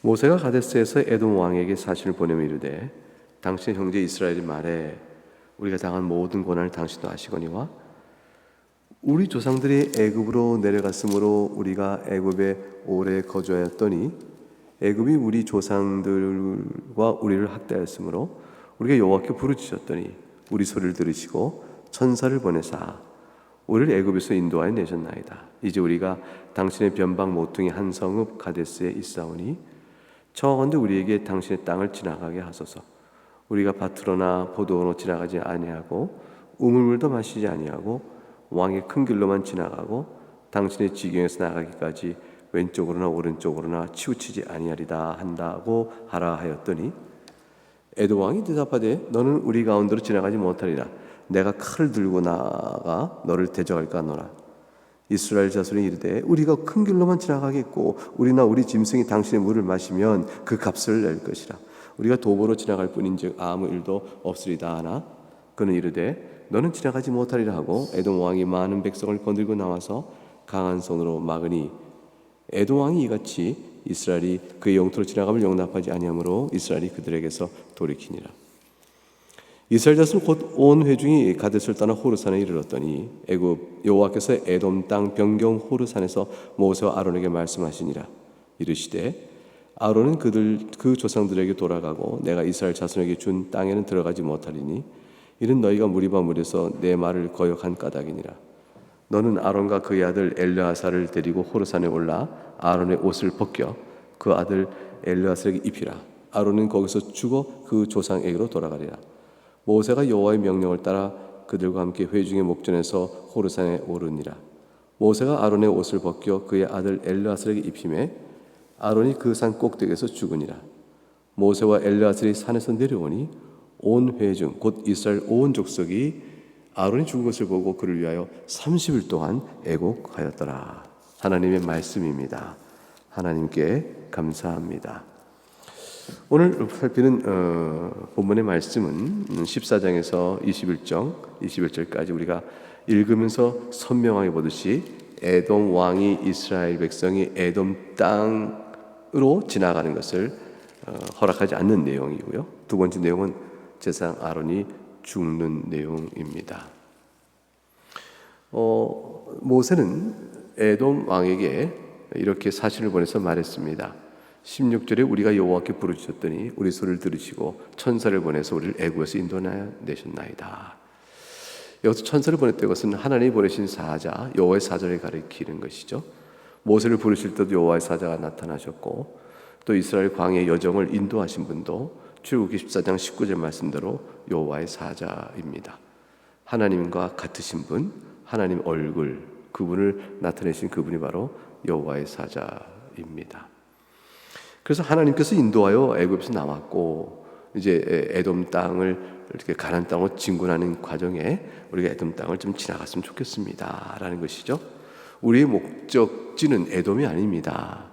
모세가 가데스에서 에돔 왕에게 사신을 보내며 이르되 당신의 형제 이스라엘이 말해 우리가 당한 모든 고난을 당신도 아시거니와 우리 조상들이 애굽으로 내려갔으므로 우리가 애굽에 오래 거주하였더니 애굽이 우리 조상들과 우리를 학대하였으므로 우리가 여호와께 부르짖었더니 우리 소리를 들으시고 천사를 보내사 우리를 애굽에서 인도하여 내셨나이다. 이제 우리가 당신의 변방 모퉁이 한 성읍 가데스에 있사오니 청하건대 우리에게 당신의 땅을 지나가게 하소서. 우리가 밭으로나 포도원으로 지나가지 아니하고 우물물도 마시지 아니하고 왕의 큰 길로만 지나가고 당신의 지경에서 나가기까지 왼쪽으로나 오른쪽으로나 치우치지 아니하리다 한다고 하라 하였더니 에돔 왕이 대답하되 너는 우리 가운데로 지나가지 못하리라. 내가 칼을 들고 나가 너를 대적할까 하노라. 이스라엘 자손이 이르되 우리가 큰 길로만 지나가겠고 우리나 우리 짐승이 당신의 물을 마시면 그 값을 낼 것이라. 우리가 도보로 지나갈 뿐인즉 아무 일도 없으리다 하나 그는 이르되 너는 지나가지 못하리라 하고 에돔 왕이 많은 백성을 거느리고 나와서 강한 손으로 막으니 에돔 왕이 이같이 이스라엘이 그의 영토로 지나감을 용납하지 아니하므로 이스라엘이 그들에게서 돌이키니라. 이스라엘 자손 곧 온 회중이 가데스를 떠나 호르산에 이르렀더니 애굽 여호와께서 에돔 땅 변경 호르산에서 모세와 아론에게 말씀하시니라. 이르시되 아론은 그 조상들에게 돌아가고 내가 이스라엘 자손에게 준 땅에는 들어가지 못하리니 이는 너희가 무리바 무리에서 내 말을 거역한 까닭이니라. 너는 아론과 그의 아들 엘르아사를 데리고 호르산에 올라 아론의 옷을 벗겨 그 아들 엘르아사에게 입히라. 아론은 거기서 죽어 그 조상에게로 돌아가리라. 모세가 여호와의 명령을 따라 그들과 함께 회중의 목전에서 호르산에 오르니라. 모세가 아론의 옷을 벗겨 그의 아들 엘르아살에게 입히매 아론이 그 산 꼭대기에서 죽으니라. 모세와 엘르아살이 산에서 내려오니 온 회중 곧 이스라엘 온 족속이 아론이 죽은 것을 보고 그를 위하여 30일 동안 애곡하였더라. 하나님의 말씀입니다. 하나님께 감사합니다. 오늘 살피는 본문의 말씀은 14장에서 21절까지 우리가 읽으면서 선명하게 보듯이 에돔 왕이 이스라엘 백성이 에돔 땅으로 지나가는 것을 허락하지 않는 내용이고요. 두 번째 내용은 제사장 아론이 죽는 내용입니다. 모세는 에돔 왕에게 이렇게 사신을 보내서 말했습니다. 16절에 우리가 여호와께 부르짖었더니 우리 소리를 들으시고 천사를 보내서 우리를 애굽에서 인도하여 내셨나이다. 여기서 천사를 보냈다는 것은 하나님이 보내신 사자 여호와의 사자를 가리키는 것이죠. 모세를 부르실 때도 여호와의 사자가 나타나셨고 또 이스라엘 광야의 여정을 인도하신 분도 출애굽기 14장 19절 말씀대로 여호와의 사자입니다. 하나님과 같으신 분, 하나님 얼굴, 그분을 나타내신 그분이 바로 여호와의 사자입니다. 그래서 하나님께서 인도하여 애굽에서 나왔고 이제 에돔 땅을 이렇게 가나안 땅으로 진군하는 과정에 우리가 에돔 땅을 좀 지나갔으면 좋겠습니다라는 것이죠. 우리의 목적지는 에돔이 아닙니다.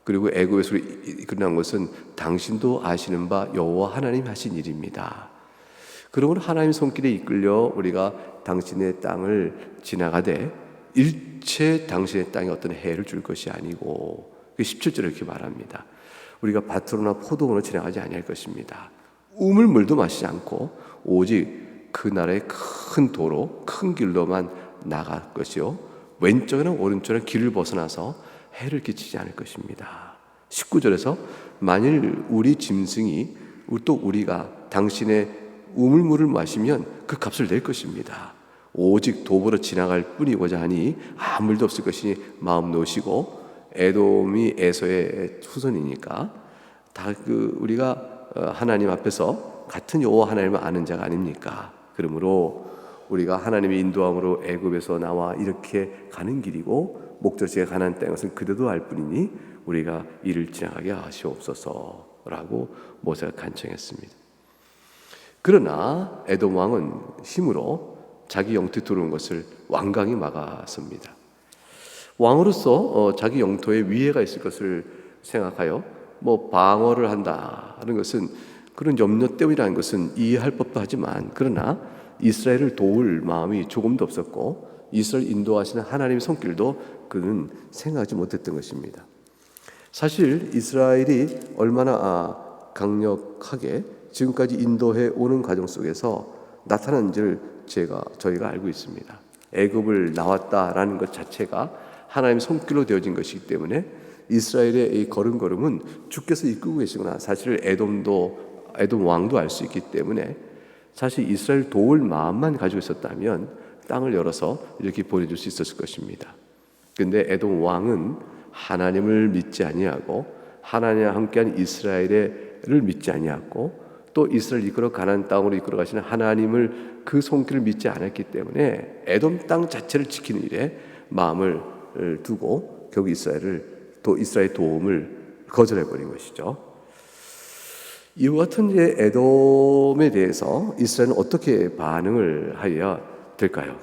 그리고 애굽에서 일어난 것은 당신도 아시는 바 여호와 하나님 하신 일입니다. 그러므로 하나님 손길에 이끌려 우리가 당신의 땅을 지나가되 일체 당신의 땅에 어떤 해를 줄 것이 아니고 17절에 이렇게 말합니다. 우리가 밭으로나 포도원으로 지나가지 아니할 것입니다. 우물물도 마시지 않고 오직 그 나라의 큰 도로 큰 길로만 나갈 것이요 왼쪽이나 오른쪽이나 길을 벗어나서 해를 끼치지 않을 것입니다. 19절에서 만일 우리 짐승이 또 우리가 당신의 우물물을 마시면 그 값을 낼 것입니다. 오직 도보로 지나갈 뿐이고자 하니 아무 일도 없을 것이니 마음 놓으시고 에돔이 에서의 후손이니까 다 우리가 하나님 앞에서 같은 여호와 하나님을 아는 자가 아닙니까? 그러므로 우리가 하나님의 인도함으로 애굽에서 나와 이렇게 가는 길이고 목적지에 가나안 땅인 것은 그대도 알 뿐이니 우리가 이를 지나가게 하시옵소서라고 모세가 간청했습니다. 그러나 에돔 왕은 힘으로 자기 영토에 들어온 것을 완강히 막았습니다. 왕으로서 자기 영토에 위해가 있을 것을 생각하여 방어를 한다는 것은 그런 염려 때문이라는 것은 이해할 법도 하지만 그러나 이스라엘을 도울 마음이 조금도 없었고 이스라엘 인도하시는 하나님의 손길도 그는 생각하지 못했던 것입니다. 사실 이스라엘이 얼마나 강력하게 지금까지 인도해 오는 과정 속에서 나타난지를 저희가 알고 있습니다. 애굽을 나왔다라는 것 자체가 하나님의 손길로 되어진 것이기 때문에 이스라엘의 이 걸음걸음은 주께서 이끌고 계시구나. 사실 에돔 왕도 알 수 있기 때문에 사실 이스라엘 도울 마음만 가지고 있었다면 땅을 열어서 이렇게 보내줄 수 있었을 것입니다. 그런데 에돔 왕은 하나님을 믿지 아니하고 하나님과 함께한 이스라엘을 믿지 아니하고 또 이스라엘 이끌어 가나안 땅으로 이끌어 가시는 하나님을 그 손길을 믿지 않았기 때문에 에돔 땅 자체를 지키는 일에 마음을 두고 결국 이스라엘 도움을 거절해 버린 것이죠. 이와 같은 이제 에돔에 대해서 이스라엘은 어떻게 반응을 하여야 될까요?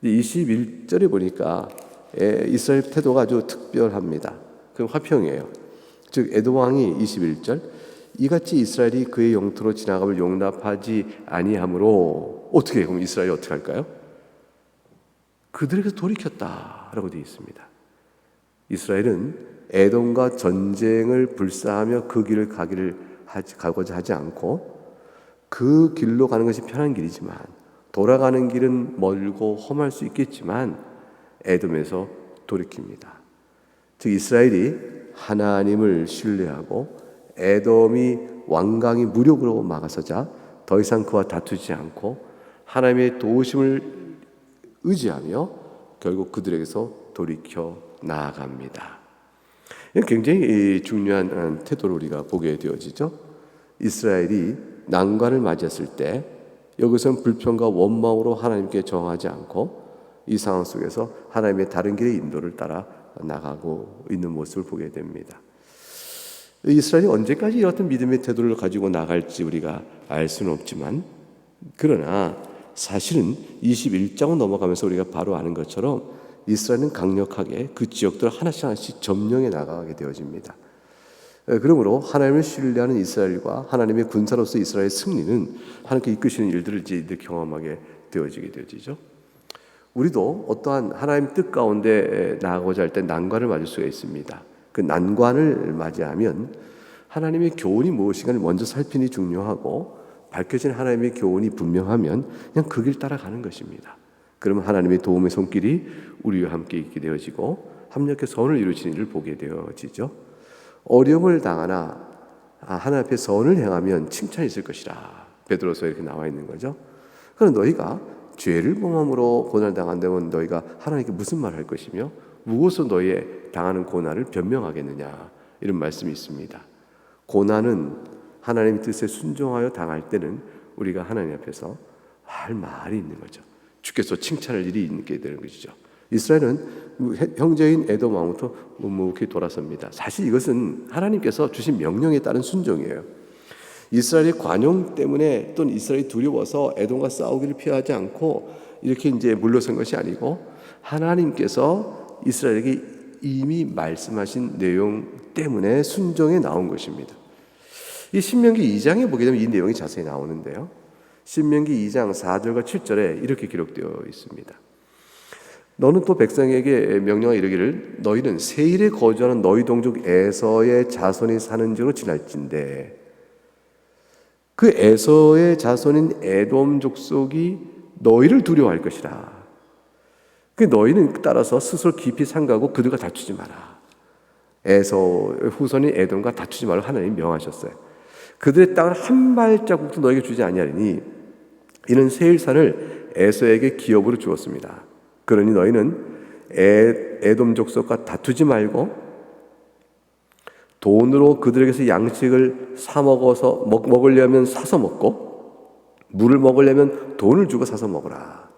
21절에 보니까 이스라엘 태도가 아주 특별합니다. 그럼 화평이에요. 즉 에돔 왕이 21절 이같이 이스라엘이 그의 영토로 지나감을 용납하지 아니하므로 어떻게 그럼 이스라엘이 어떻게 할까요? 그들에게서 돌이켰다라고 되어 있습니다. 이스라엘은 에돔과 전쟁을 불사하며 그 길을 가고자 하지 않고 그 길로 가는 것이 편한 길이지만 돌아가는 길은 멀고 험할 수 있겠지만 에돔에서 돌이킵니다. 즉 이스라엘이 하나님을 신뢰하고 에돔이 완강히 무력으로 막아서자 더 이상 그와 다투지 않고 하나님의 도우심을 의지하며 결국 그들에게서 돌이켜 나아갑니다. 굉장히 중요한 태도를 우리가 보게 되어지죠. 이스라엘이 난관을 맞이했을 때 여기서는 불평과 원망으로 하나님께 정하지 않고 이 상황 속에서 하나님의 다른 길의 인도를 따라 나가고 있는 모습을 보게 됩니다. 이스라엘이 언제까지 이렇던 믿음의 태도를 가지고 나갈지 우리가 알 수는 없지만 그러나 사실은 21장을 넘어가면서 우리가 바로 아는 것처럼 이스라엘은 강력하게 그 지역들을 하나씩 점령해 나가게 되어집니다. 그러므로 하나님을 신뢰하는 이스라엘과 하나님의 군사로서 이스라엘의 승리는 하나님께 이끄시는 일들을 이제 경험하게 되어지죠. 우리도 어떠한 하나님 뜻 가운데 나아가고자 할 때 난관을 맞을 수가 있습니다. 그 난관을 맞이하면 하나님의 교훈이 무엇인가를 먼저 살피는 게 중요하고 밝혀진 하나님의 교훈이 분명하면 그냥 그 길 따라가는 것입니다. 그러면 하나님의 도움의 손길이 우리와 함께 있게 되어지고 합력해 선을 이루시는 일을 보게 되어지죠. 어려움을 당하나 하나님 앞에 선을 행하면 칭찬이 있을 것이라 베드로서에 이렇게 나와 있는 거죠. 그럼 너희가 죄를 범함으로 고난을 당한다면 너희가 하나님께 무슨 말을 할 것이며 무엇으로 너희의 당하는 고난을 변명하겠느냐 이런 말씀이 있습니다. 고난은 하나님의 뜻에 순종하여 당할 때는 우리가 하나님 앞에서 할 말이 있는 거죠. 주께서 칭찬할 일이 있게 되는 것이죠. 이스라엘은 형제인 에돔 왕부터 묵묵히 돌아섭니다. 사실 이것은 하나님께서 주신 명령에 따른 순종이에요. 이스라엘의 관용 때문에 또는 이스라엘이 두려워서 에돔과 싸우기를 피하지 않고 이렇게 이제 물러선 것이 아니고 하나님께서 이스라엘에게 이미 말씀하신 내용 때문에 순종에 나온 것입니다. 이 신명기 2장에 보게 되면 이 내용이 자세히 나오는데요. 신명기 2장 4절과 7절에 이렇게 기록되어 있습니다. 너는 또 백성에게 명령하 이르기를 너희는 세일에 거주하는 너희 동족 에서의 자손이 사는 지로 지날진대 그 에서의 자손인 에돔 족속이 너희를 두려워할 것이라. 그 너희는 따라서 스스로 깊이 삼가고 그들과 다투지 마라. 에서 후손인 에돔과 다투지 말라고 하나님이 명하셨어요. 그들의 땅을 한 발자국도 너에게 주지 아니하리니 이는 세일산을 에서에게 기업으로 주었습니다. 그러니 너희는 에돔 족속과 다투지 말고 돈으로 그들에게서 양식을 사 먹어서 먹으려면 사서 먹고 물을 먹으려면 돈을 주고 사서 먹으라.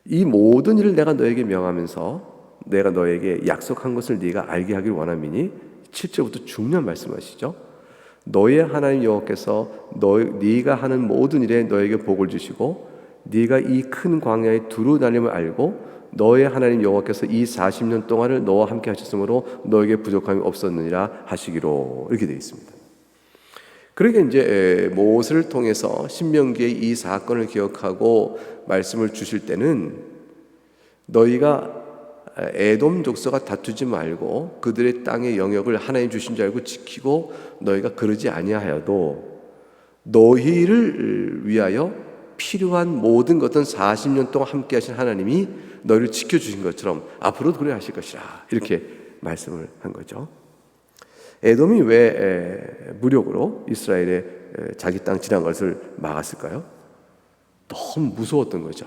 이 모든 일을 내가 너에게 명하면서 내가 너에게 약속한 것을 네가 알게 하길 원함이니 7절부터 중요한 말씀하시죠. 너의 하나님 여호와께서 네가 하는 모든 일에 너에게 복을 주시고 네가 이 큰 광야에 두루 다님을 알고 너의 하나님 여호와께서 이 40년 동안을 너와 함께 하셨으므로 너에게 부족함이 없었느니라 하시기로 이렇게 되어 있습니다. 그러니까 이제 모세를 통해서 신명기의 이 사건을 기억하고 말씀을 주실 때는 너희가 에돔 족속과 다투지 말고 그들의 땅의 영역을 하나님 주신 줄 알고 지키고 너희가 그러지 아니하여도 너희를 위하여 필요한 모든 것은 40년 동안 함께 하신 하나님이 너희를 지켜주신 것처럼 앞으로도 그래 하실 것이라, 이렇게 말씀을 한 거죠. 에돔이 왜 무력으로 이스라엘의 자기 땅 지난 것을 막았을까요? 너무 무서웠던 거죠.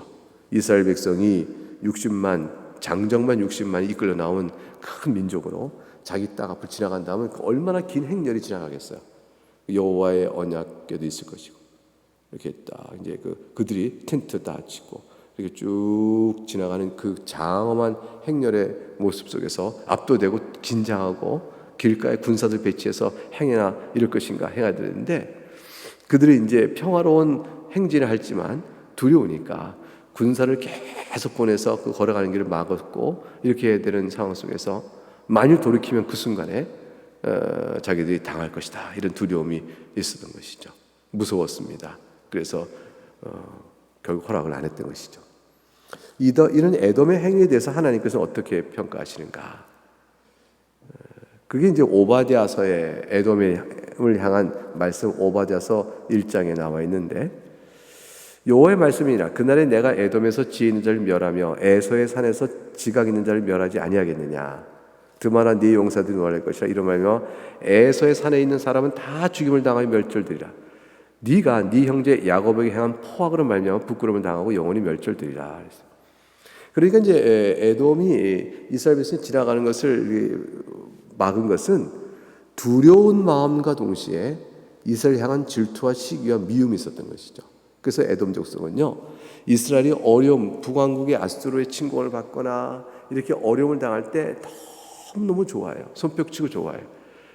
이스라엘 백성이 60만, 장정만 60만이 이끌려 나온 큰 민족으로 자기 땅 앞을 지나간다면 얼마나 긴 행렬이 지나가겠어요. 여호와의 언약궤도 있을 것이고, 이렇게 딱 이제 그들이 텐트 다 치고 이렇게 쭉 지나가는 그 장엄한 행렬의 모습 속에서 압도되고 긴장하고 길가에 군사들 배치해서 행해나 이럴 것인가 행해야 되는데, 그들이 이제 평화로운 행진을 할지만 두려우니까 군사를 계속 보내서 그 걸어가는 길을 막았고, 이렇게 해야 되는 상황 속에서 만일 돌이키면 그 순간에 자기들이 당할 것이다, 이런 두려움이 있었던 것이죠. 무서웠습니다. 그래서 결국 허락을 안 했던 것이죠. 이런 에돔의 행위에 대해서 하나님께서 어떻게 평가하시는가? 그게 이제 오바댜서의 에돔을 향한 말씀, 오바댜서 1장에 나와 있는데, 여호와의 말씀이니라. 그날에 내가 에돔에서 지혜 있는 자를 멸하며 에서의 산에서 지각 있는 자를 멸하지 아니하겠느냐. 드마나 네 용사들이 노할 것이라. 이런 말이며 에서의 산에 있는 사람은 다 죽임을 당하여 멸절되리라. 네가 네 형제 야곱에게 행한 포악으로 말미암아 부끄러움을 당하고 영원히 멸절되리라. 그러니까 이제 에돔이 이스라엘 백성이 지나가는 것을 막은 것은 두려운 마음과 동시에 이스라엘 향한 질투와 시기와 미움이 있었던 것이죠. 그래서 에돔 족속은요, 이스라엘이 어려움, 북왕국의 아수르의 침공을 받거나 이렇게 어려움을 당할 때 너무 좋아요. 손뼉치고 좋아요.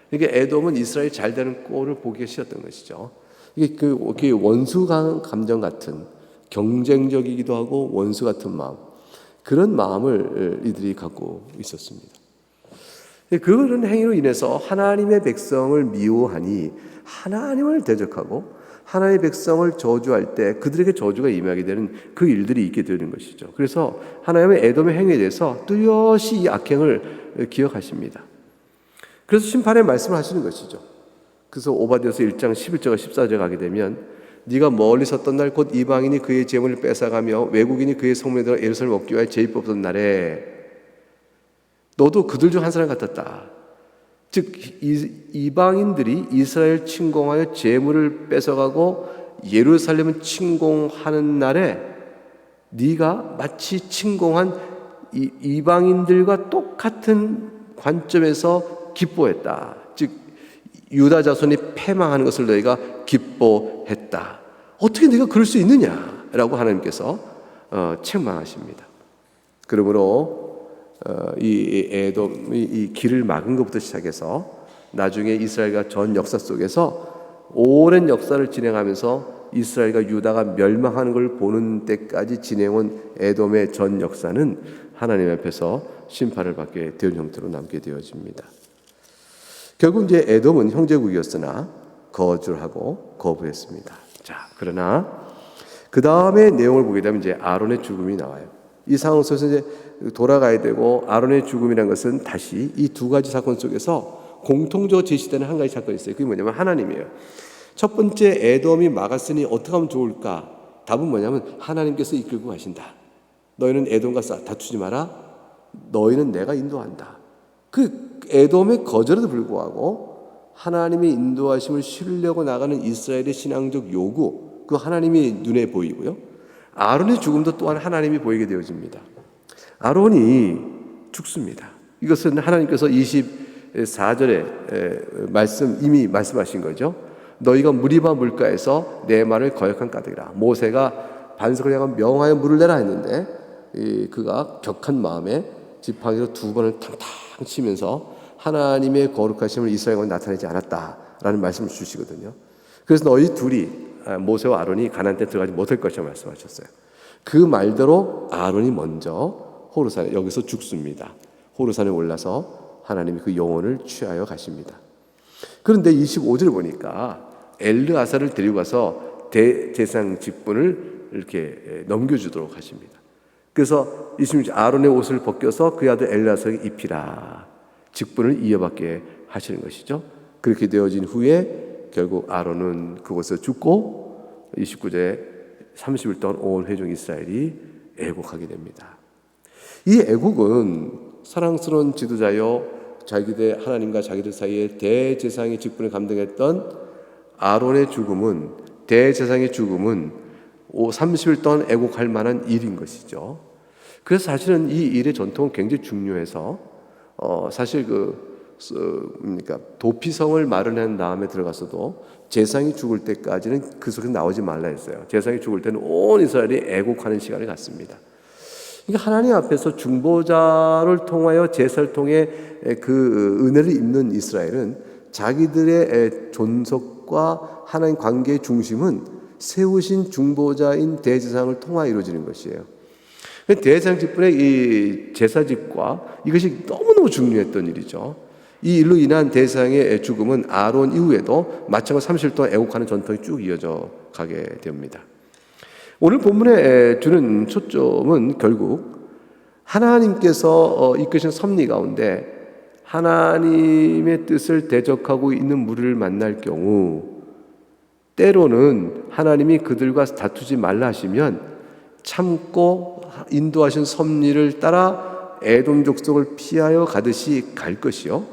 그러니까 에돔은 이스라엘이 잘 되는 꼴을 보기가 싫었던 것이죠. 이게 원수 감정 같은, 경쟁적이기도 하고 원수 같은 마음, 그런 마음을 이들이 갖고 있었습니다. 그런 행위로 인해서 하나님의 백성을 미워하니 하나님을 대적하고 하나님의 백성을 저주할 때 그들에게 저주가 임하게 되는 그 일들이 있게 되는 것이죠. 그래서 하나님의 에돔의 행위에 대해서 뚜렷이 이 악행을 기억하십니다. 그래서 심판의 말씀을 하시는 것이죠. 그래서 오바댜서 1장 11절과 14절에 가게 되면 네가 멀리 섰던 날 곧 이방인이 그의 재물을 뺏어가며 외국인이 그의 성문에 들어 예루살렘을 얻기 위하여 제의 뽑던 날에 너도 그들 중 한 사람 같았다. 즉 이방인들이 이스라엘 침공하여 재물을 뺏어가고 예루살렘을 침공하는 날에 네가 마치 침공한 이방인들과 똑같은 관점에서 기뻐했다. 즉 유다 자손이 패망하는 것을 너희가 기뻐했다. 어떻게 네가 그럴 수 있느냐라고 하나님께서 책망하십니다. 그러므로 이 에돔이 이 길을 막은 것부터 시작해서 나중에 이스라엘과 전 역사 속에서 오랜 역사를 진행하면서 이스라엘과 유다가 멸망하는 걸 보는 때까지 진행한 에돔의 전 역사는 하나님 앞에서 심판을 받게 된 형태로 남게 되어집니다. 결국 이제 에돔은 형제국이었으나 거절을 하고 거부했습니다. 자, 그러나 그 다음에 내용을 보게 되면 이제 아론의 죽음이 나와요. 이 상황 속에서 이제 돌아가야 되고, 아론의 죽음이라는 것은 다시 이 두 가지 사건 속에서 공통적으로 제시되는 한 가지 사건이 있어요. 그게 뭐냐면 하나님이에요. 첫 번째, 에돔이 막았으니 어떻게 하면 좋을까? 답은 뭐냐면 하나님께서 이끌고 가신다. 너희는 에돔과 다투지 마라. 너희는 내가 인도한다. 그 에돔의 거절에도 불구하고 하나님의 인도하심을 실려고 나가는 이스라엘의 신앙적 요구, 그 하나님이 눈에 보이고요. 아론의 죽음도 또한 하나님이 보이게 되어집니다. 아론이 죽습니다. 이것은 하나님께서 24절에 이미 말씀하신 거죠. 너희가 무리바 물가에서 내 말을 거역한 까닭이라. 모세가 반석을 향한 명하여 물을 내라 했는데 그가 격한 마음에 지팡이로 두 번을 탕탕 치면서 하나님의 거룩하심을 이스라엘에 나타내지 않았다라는 말씀을 주시거든요. 그래서 너희 둘이, 모세와 아론이 가나안 땅에 들어가지 못할 것이라고 말씀하셨어요. 그 말대로 아론이 먼저 호르산에 여기서 죽습니다. 호르산에 올라서 하나님이 그 영혼을 취하여 가십니다. 그런데 25절을 보니까 엘르아사를 데리고 가서 대제사장 직분을 이렇게 넘겨주도록 하십니다. 그래서 26절 아론의 옷을 벗겨서 그의 아들 엘리아서에게 입히라. 직분을 이어받게 하시는 것이죠. 그렇게 되어진 후에 결국 아론은 그곳에서 죽고 29절에 30일 동안 온 회중 이스라엘이 애국하게 됩니다. 이 애국은 사랑스러운 지도자여 자기들 하나님과 자기들 사이에 대제사장의 직분을 감당했던 아론의 죽음은, 대제사장의 죽음은 30일 동안 애국할 만한 일인 것이죠. 그래서 사실은 이 일의 전통은 굉장히 중요해서 사실 그러니까 도피성을 마련한 다음에 들어가서도 제사장이 죽을 때까지는 그 속에 나오지 말라 했어요. 제사장이 죽을 때는 온 이스라엘이 애국하는 시간을 갖습니다. 그러니까 하나님 앞에서 중보자를 통하여 제사를 통해 그 은혜를 입는 이스라엘은 자기들의 존속과 하나님 관계의 중심은 세우신 중보자인 대제사장을 통하여 이루어지는 것이에요. 대제사장 직분의 이 제사직과 이것이 너무너무 중요했던 일이죠. 이 일로 인한 대제사장의 죽음은 아론 이후에도 마찬가지로 30일 동안 애국하는 전통이 쭉 이어져 가게 됩니다. 오늘 본문에 주는 초점은 결국 하나님께서 이끄신 섭리 가운데 하나님의 뜻을 대적하고 있는 무리를 만날 경우 때로는 하나님이 그들과 다투지 말라 하시면 참고 인도하신 섭리를 따라 에돔 족속을 피하여 가듯이 갈 것이요,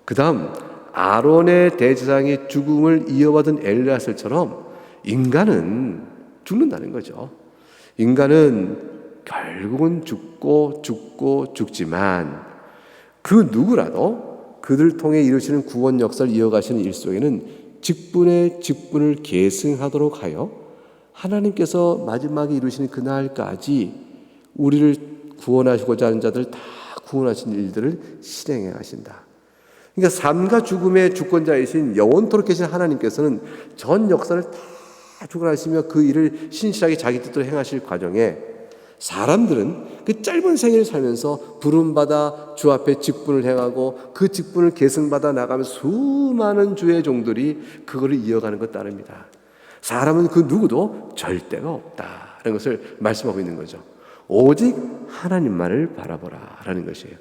그 다음 아론의 대제사장의 죽음을 이어받은 엘리야설처럼 인간은 죽는다는 거죠. 인간은 결국은 죽고 죽지만 그 누구라도 그들 통해 이루시는 구원 역사를 이어가시는 일 속에는 직분을 계승하도록 하여 하나님께서 마지막에 이루시는 그날까지 우리를 구원하시고자 하는 자들 다 구원하신 일들을 실행해 가신다. 그러니까 삶과 죽음의 주권자이신 영원토록 계신 하나님께서는 전 역사를 다 주관하시며 그 일을 신실하게 자기 뜻대로 행하실 과정에 사람들은 그 짧은 생애를 살면서 부름받아 주 앞에 직분을 행하고 그 직분을 계승받아 나가면 수많은 주의 종들이 그거를 이어가는 것 따릅니다. 사람은 그 누구도 절대가 없다라는 것을 말씀하고 있는 거죠. 오직 하나님만을 바라보라라는 것이에요.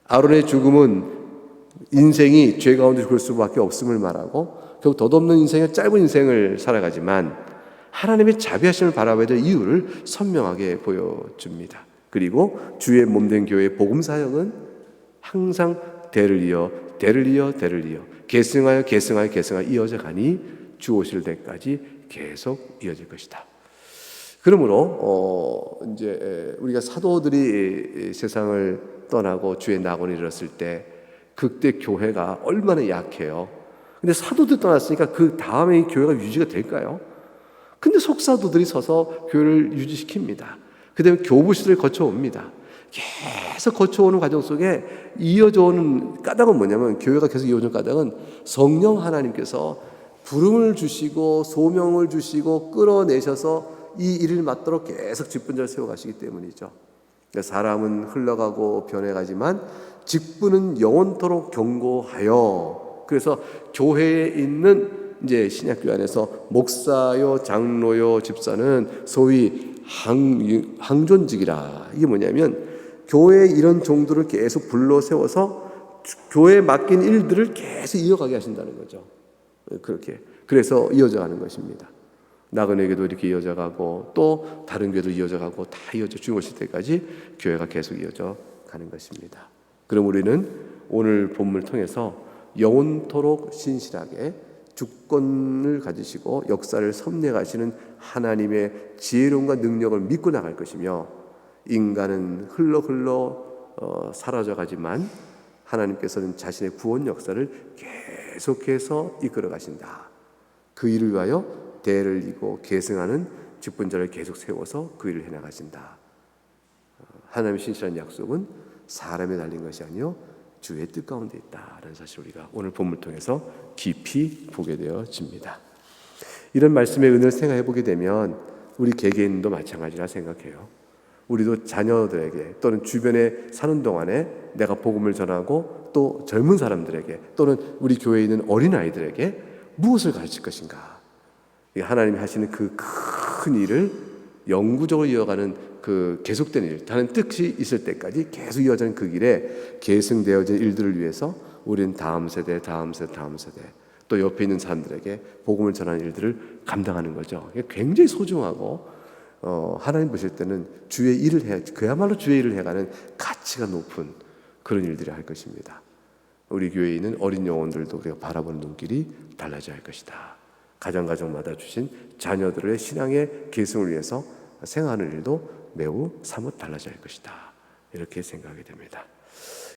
아론의 죽음은 인생이 죄 가운데 죽을 수밖에 없음을 말하고 결국 덧없는 인생의 짧은 인생을 살아가지만 하나님의 자비하심을 바라봐야 될 이유를 선명하게 보여줍니다. 그리고 주의 몸된 교회의 복음 사역은 항상 대를 이어 계승하여 이어져 가니 주 오실 때까지 계속 이어질 것이다. 그러므로 이제 우리가 사도들이 세상을 떠나고 주의 낙원에 이르렀을 때 그때 교회가 얼마나 약해요. 근데 사도들 떠났으니까 그 다음에 이 교회가 유지가 될까요? 근데 속사도들이 서서 교회를 유지시킵니다. 그 다음에 교부시대를 거쳐옵니다. 계속 거쳐오는 과정 속에 이어져 오는 까닭은 뭐냐면, 교회가 계속 이어져 오는 까닭은 성령 하나님께서 부름을 주시고 소명을 주시고 끌어내셔서 이 일을 맡도록 계속 직분자를 세워가시기 때문이죠. 그러니까 사람은 흘러가고 변해가지만 직분은 영원토록 견고하여, 그래서 교회에 있는 이제 신약교회 안에서 목사요, 장로요, 집사는 소위 항존직이라. 이게 뭐냐면 교회에 이런 종들을 계속 불러 세워서 교회에 맡긴 일들을 계속 이어가게 하신다는 거죠. 그렇게. 그래서 이어져 가는 것입니다. 나그네교도 이렇게 이어져 가고 또 다른 교회도 이어져 가고 다 이어져 주님 오실 때까지 교회가 계속 이어져 가는 것입니다. 그럼 우리는 오늘 본문을 통해서 영원토록 신실하게 주권을 가지시고 역사를 섭리해 가시는 하나님의 지혜로움과 능력을 믿고 나갈 것이며, 인간은 흘러 사라져 가지만 하나님께서는 자신의 구원 역사를 계속해서 이끌어 가신다. 그 일을 위하여 대를 이고 계승하는 직분자를 계속 세워서 그 일을 해나가신다. 하나님의 신실한 약속은 사람에 달린 것이 아니요 주의 뜻 가운데 있다라는 사실을 우리가 오늘 본문을 통해서 깊이 보게 되어집니다. 이런 말씀의 은혜를 생각해 보게 되면 우리 개개인도 마찬가지라 생각해요. 우리도 자녀들에게 또는 주변에 사는 동안에 내가 복음을 전하고 또 젊은 사람들에게 또는 우리 교회에 있는 어린아이들에게 무엇을 가르칠 것인가? 하나님이 하시는 그 큰 일을 영구적으로 이어가는 그 계속되는 일, 다른 뜻이 있을 때까지 계속 이어지는 그 길에 계승되어진 일들을 위해서 우리는 다음 세대, 다음 세대, 다음 세대, 또 옆에 있는 사람들에게 복음을 전하는 일들을 감당하는 거죠. 굉장히 소중하고 하나님 보실 때는 주의 일을 해, 그야말로 주의 일을 해가는 가치가 높은 그런 일들을 할 것입니다. 우리 교회에 있는 어린 영혼들도 우리가 바라보는 눈길이 달라져야 할 것이다. 가정마다 주신 자녀들의 신앙의 계승을 위해서 생활하는 일도 매우 사뭇 달라져야 할 것이다. 이렇게 생각이 됩니다.